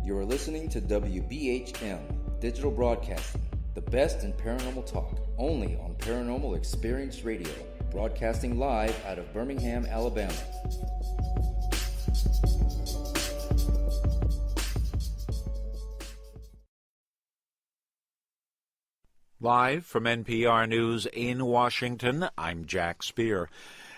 You are listening to WBHM Digital Broadcasting, the best in paranormal talk, only on Paranormal Experience Radio, broadcasting live out of Birmingham, Alabama. Live from NPR News in Washington, I'm Jack Speer.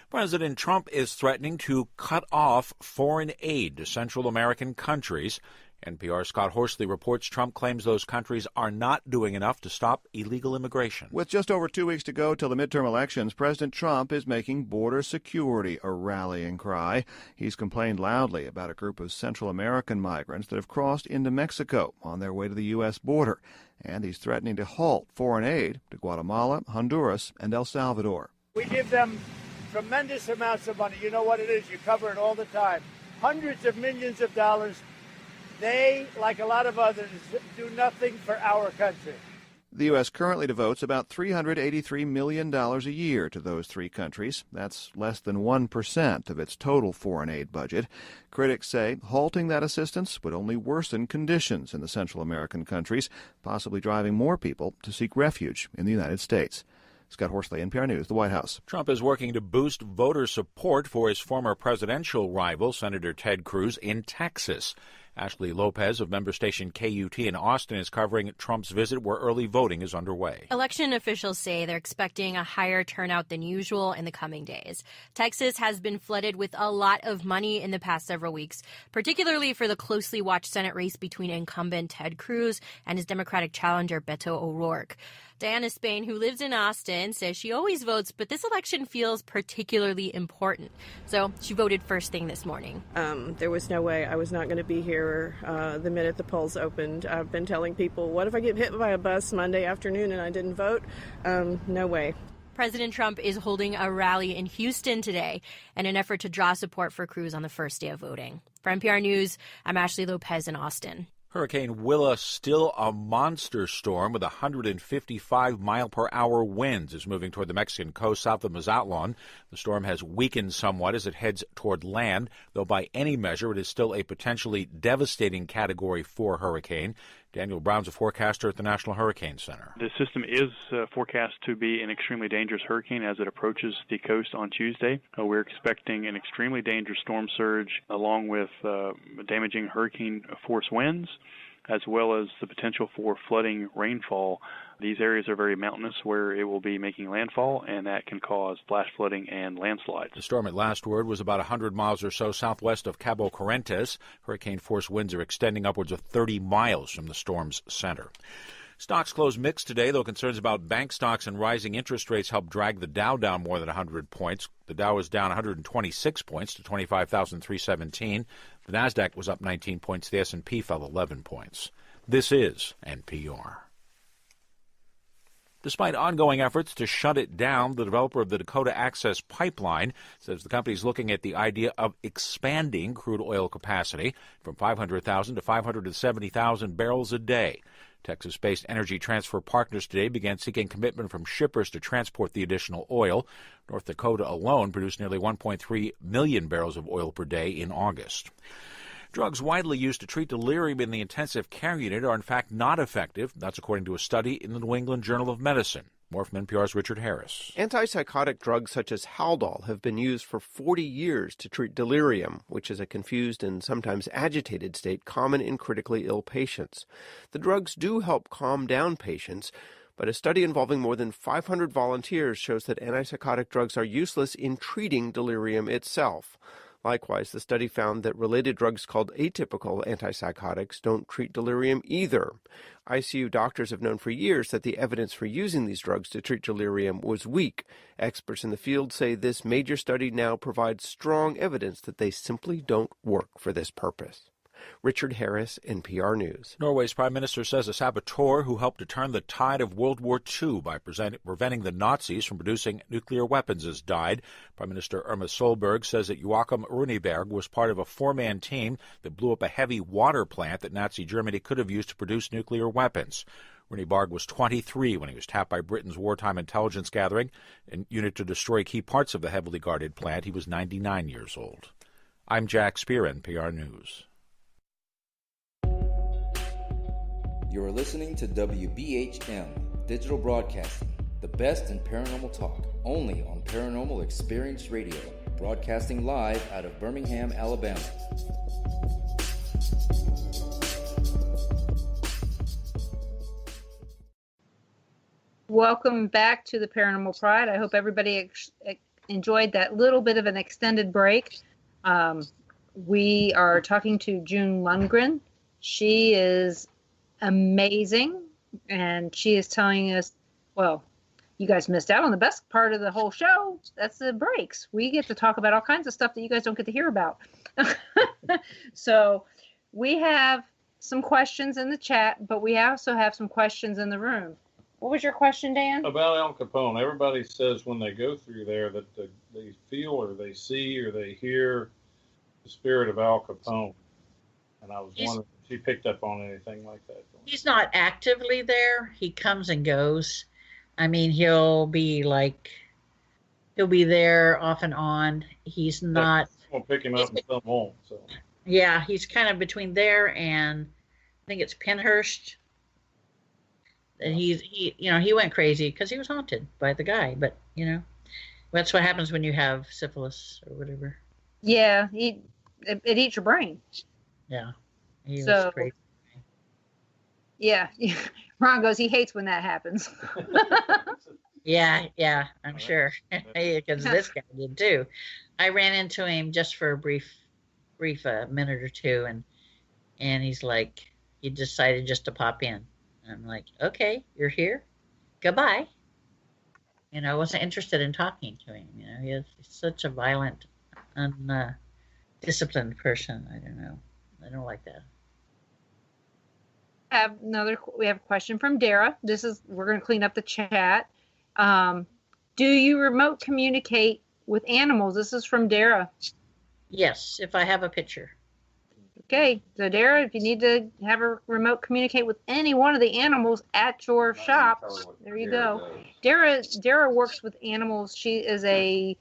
President Trump is threatening to cut off foreign aid to Central American countries. NPR's Scott Horsley reports Trump claims those countries are not doing enough to stop illegal immigration. With just over 2 weeks to go till the midterm elections, President Trump is making border security a rallying cry. He's complained loudly about a group of Central American migrants that have crossed into Mexico on their way to the U.S. border. And he's threatening to halt foreign aid to Guatemala, Honduras, and El Salvador. We give them tremendous amounts of money. You know what it is. You cover it all the time. Hundreds of millions of dollars. They, like a lot of others, do nothing for our country. The U.S. currently devotes about $383 million a year to those three countries. That's less than 1% of its total foreign aid budget. Critics say halting that assistance would only worsen conditions in the Central American countries, possibly driving more people to seek refuge in the United States. Scott Horsley, NPR News, the White House. Trump is working to boost voter support for his former presidential rival, Senator Ted Cruz, in Texas. Ashley Lopez of member station KUT in Austin is covering Trump's visit where early voting is underway. Election officials say they're expecting a higher turnout than usual in the coming days. Texas has been flooded with a lot of money in the past several weeks, particularly for the closely watched Senate race between incumbent Ted Cruz and his Democratic challenger Beto O'Rourke. Diana Spain, who lives in Austin, says she always votes, but this election feels particularly important. So she voted first thing this morning. There was no way I was not going to be here the minute the polls opened. I've been telling people, what if I get hit by a bus Monday afternoon and I didn't vote? No way. President Trump is holding a rally in Houston today in an effort to draw support for Cruz on the first day of voting. For NPR News, I'm Ashley Lopez in Austin. Hurricane Willa, still a monster storm with 155-mile-per-hour winds, is moving toward the Mexican coast south of Mazatlan. The storm has weakened somewhat as it heads toward land, though by any measure it is still a potentially devastating Category 4 hurricane. Daniel Brown's a forecaster at the National Hurricane Center. The system is forecast to be an extremely dangerous hurricane as it approaches the coast on Tuesday. We're expecting an extremely dangerous storm surge along with damaging hurricane force winds, as well as the potential for flooding rainfall. These areas are very mountainous where it will be making landfall, and that can cause flash flooding and landslides. The storm at last word was about 100 miles or so southwest of Cabo Corrientes. Hurricane-force winds are extending upwards of 30 miles from the storm's center. Stocks closed mixed today, though concerns about bank stocks and rising interest rates helped drag the Dow down more than 100 points. The Dow was down 126 points to 25,317. The Nasdaq was up 19 points. The S&P fell 11 points. This is NPR. Despite ongoing efforts to shut it down, the developer of the Dakota Access Pipeline says the company is looking at the idea of expanding crude oil capacity from 500,000 to 570,000 barrels a day. Texas-based Energy Transfer Partners today began seeking commitment from shippers to transport the additional oil. North Dakota alone produced nearly 1.3 million barrels of oil per day in August. Drugs widely used to treat delirium in the intensive care unit are in fact not effective. That's according to a study in the New England Journal of Medicine. More from NPR's Richard Harris. Antipsychotic drugs such as Haldol have been used for 40 years to treat delirium, which is a confused and sometimes agitated state common in critically ill patients. The drugs do help calm down patients, but a study involving more than 500 volunteers shows that antipsychotic drugs are useless in treating delirium itself. Likewise, the study found that related drugs called atypical antipsychotics don't treat delirium either. ICU doctors have known for years that the evidence for using these drugs to treat delirium was weak. Experts in the field say this major study now provides strong evidence that they simply don't work for this purpose. Richard Harris, NPR News. Norway's prime minister says a saboteur who helped to turn the tide of World War II by preventing the Nazis from producing nuclear weapons has died. Prime Minister Irma Solberg says that Joachim Runeberg was part of a four-man team that blew up a heavy water plant that Nazi Germany could have used to produce nuclear weapons. Runeberg was 23 when he was tapped by Britain's wartime intelligence gathering unit to destroy key parts of the heavily guarded plant. He was 99 years old. I'm Jack Speer, NPR News. You are listening to WBHM Digital Broadcasting, the best in paranormal talk, only on Paranormal Experience Radio, broadcasting live out of Birmingham, Alabama. Welcome back to the Paranormal Pride. I hope everybody enjoyed that little bit of an extended break. We are talking to June Lundgren. She is amazing, and she is telling us, well, you guys missed out on the best part of the whole show. That's the breaks. We get to talk about all kinds of stuff that you guys don't get to hear about. So we have some questions in the chat, but we also have some questions in the room. What was your question, Dan? About Al Capone. Everybody says when they go through there that they feel or they see or they hear the spirit of Al Capone. And I was wondering if you picked up on anything like that. He's not actively there. He comes and goes. I mean, he'll be there off and on. He's not. We'll pick him up and some won't. So. Yeah, he's kind of between there and I think it's Penhurst. And he went crazy because he was haunted by the guy. But that's what happens when you have syphilis or whatever. Yeah, it eats your brain. Yeah, he was crazy. Yeah, Ron goes, he hates when that happens. Yeah, I'm sure. Because this guy did too. I ran into him just for a brief minute or two, and he's like, he decided just to pop in. I'm like, okay, you're here. Goodbye. I wasn't interested in talking to him. He's such a violent, undisciplined person. I don't know. I don't like that. We have a question from Dara. We're going to clean up the chat. Do you remote communicate with animals? This is from Dara. Yes, if I have a picture. Okay, so Dara, if you need to have a remote communicate with any one of the animals at your shop, there you go. Dara works with animals. She is a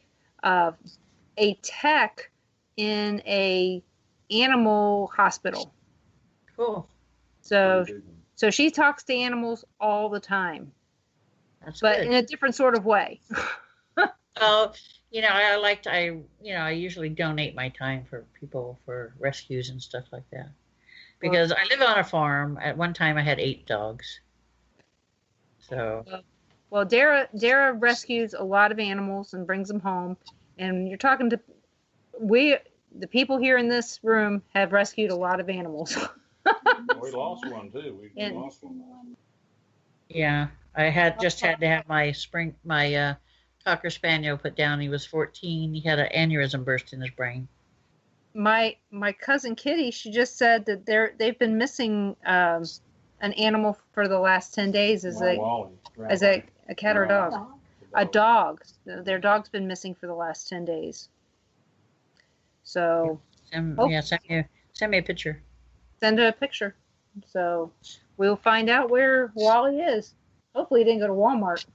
tech in a animal hospital. Cool. So she talks to animals all the time. That's but good. In a different sort of way. Oh, I usually donate my time for people for rescues and stuff like that. Because I live on a farm. At one time I had 8 dogs. So. Well, Dara rescues a lot of animals and brings them home. And you're talking to, the people here in this room have rescued a lot of animals. We lost one too. We lost one. Yeah, I had to have my Cocker Spaniel put down. He was 14. He had an aneurysm burst in his brain. My cousin Kitty, she just said that they've been missing an animal for the last 10 days as a cat or a dog. A dog. Their dog's been missing for the last 10 days. So. Send me a picture. Send a picture. So we'll find out where Wally is. Hopefully he didn't go to Walmart.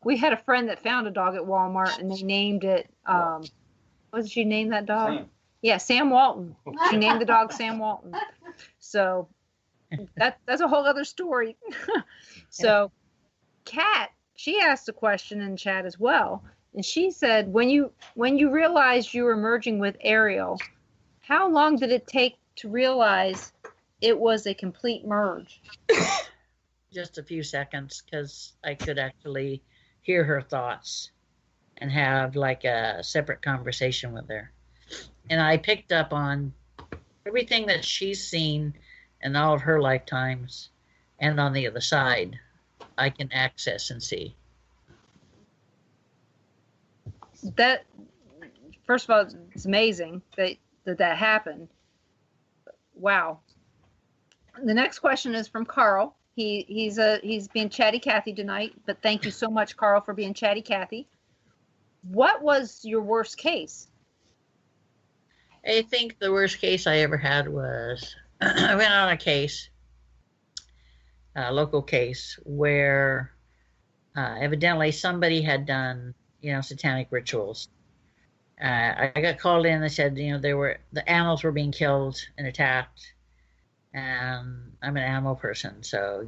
We had a friend that found a dog at Walmart and they named it, what did she name that dog? Sam. Yeah, Sam Walton. She named the dog Sam Walton. So that's a whole other story. So Kat, she asked a question in chat as well. And she said, when you realized you were merging with Ariel, how long did it take to realize it was a complete merge? Just a few seconds, because I could actually hear her thoughts and have like a separate conversation with her. And I picked up on everything that she's seen in all of her lifetimes, and on the other side, I can access and see. That, first of all, it's amazing that happened. Wow. The next question is from Carl. He's being chatty Cathy tonight, but thank you so much, Carl, for being chatty Cathy. What was your worst case? I think the worst case I ever had was I went on a case, a local case, where evidently somebody had done, satanic rituals. I got called in. They said, the animals were being killed and attacked, and I'm an animal person, so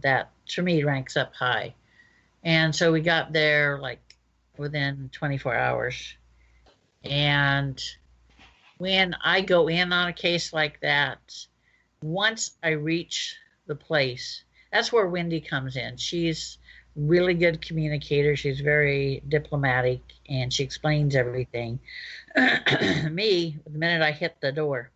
that for me ranks up high. And so we got there like within 24 hours. And when I go in on a case like that, once I reach the place, that's where Wendy comes in. She's really good communicator. She's very diplomatic, and she explains everything. Me, the minute I hit the door,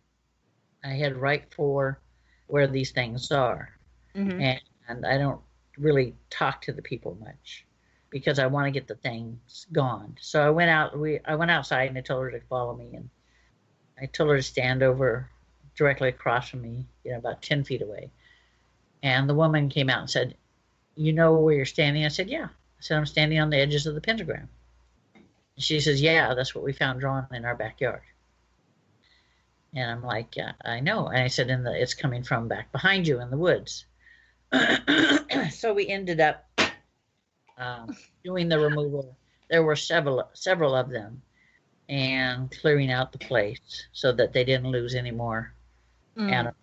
I head right for where these things are. Mm-hmm. And I don't really talk to the people much because I want to get the things gone. So I went outside and I told her to follow me, and I told her to stand over directly across from me, about 10 feet away. And the woman came out and said, "You know where you're standing?" I said, "Yeah." I said, "I'm standing on the edges of the pentagram." And she says, "Yeah, that's what we found drawn in our backyard." And I'm like, "Yeah, I know." And I said, "It's coming from back behind you in the woods." So we ended up doing the removal. There were several of them, and clearing out the place so that they didn't lose any more animals.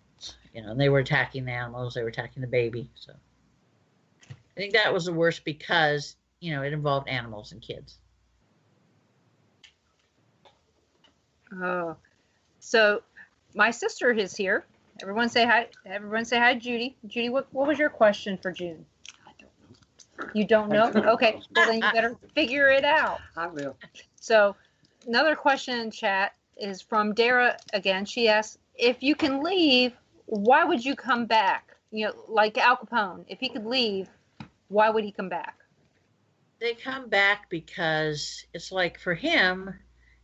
And they were attacking the animals. They were attacking the baby. So I think that was the worst because, it involved animals and kids. Oh, so my sister is here. Everyone say hi. Everyone say hi, Judy. Judy, what was your question for June? I don't know. You don't know? Okay. Well, then you better figure it out. I will. So another question in chat is from Dara again. She asks, if you can leave, why would you come back? Like Al Capone, if he could leave, why would he come back? They come back because it's like for him,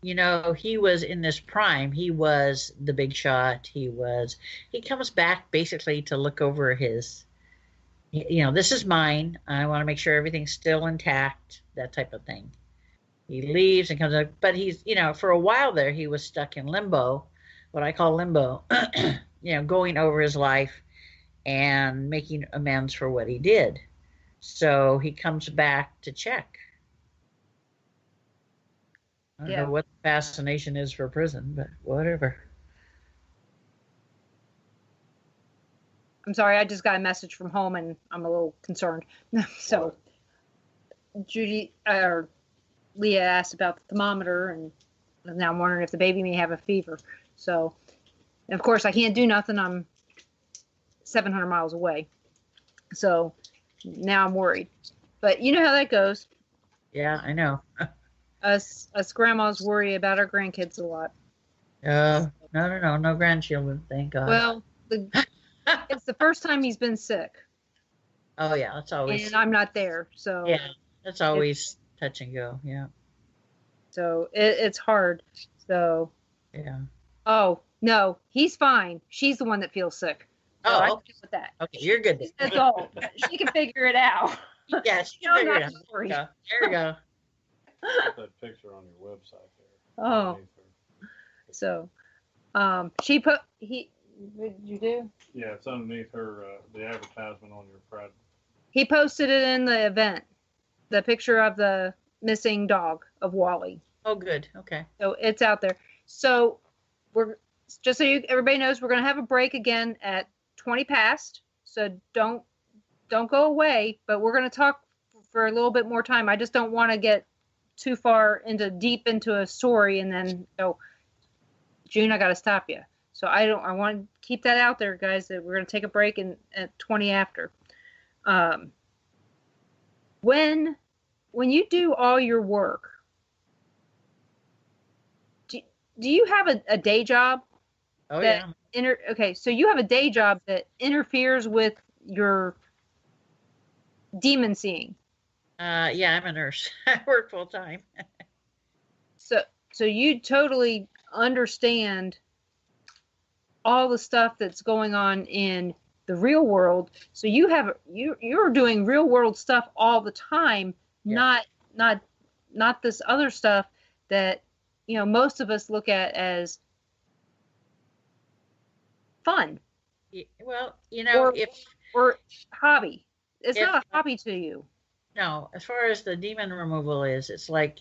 he was in this prime. He was the big shot. He comes back basically to look over his, this is mine. I want to make sure everything's still intact, that type of thing. He leaves and comes back, but he's, for a while there, he was stuck in limbo, what I call limbo, going over his life and making amends for what he did. So he comes back to check. I don't know what the fascination is for prison, but whatever. I'm sorry, I just got a message from home and I'm a little concerned. So Judy or Leah asked about the thermometer, and now I'm wondering if the baby may have a fever. So, and of course, I can't do nothing. I'm 700 miles away. So now I'm worried. But you know how that goes. Yeah, I know. Us grandmas worry about our grandkids a lot. No grandchildren, thank God. Well, it's the first time he's been sick. Oh yeah, that's always. And I'm not there, so. Yeah, that's always touch and go. Yeah. So it's hard. So. Yeah. Oh no, he's fine. She's the one that feels sick. So I can deal with that. Okay, you're good. That's all. She can figure it out. Yeah, she can figure it out. There we go. Put that picture on your website there. Oh. So, what did you do? Yeah, it's underneath her, the advertisement on your Friday. He posted it in the event, the picture of the missing dog of Wally. Oh, good. Okay. So it's out there. So we're just so everybody knows, we're going to have a break again at 20 past. So don't go away, but we're going to talk for a little bit more time. I just don't want to get too far deep into a story and then go, June, I got to stop you. So I want to keep that out there, guys, that we're going to take a break at 20 after. When you do all your work, do you have a day job? Oh, yeah. Okay, so you have a day job that interferes with your demon seeing. Yeah, I'm a nurse. I work full time. So you totally understand all the stuff that's going on in the real world. So you're doing real world stuff all the time, yeah. not this other stuff that most of us look at as fun. Well, or hobby. It's not a hobby to you. No, as far as the demon removal is, it's like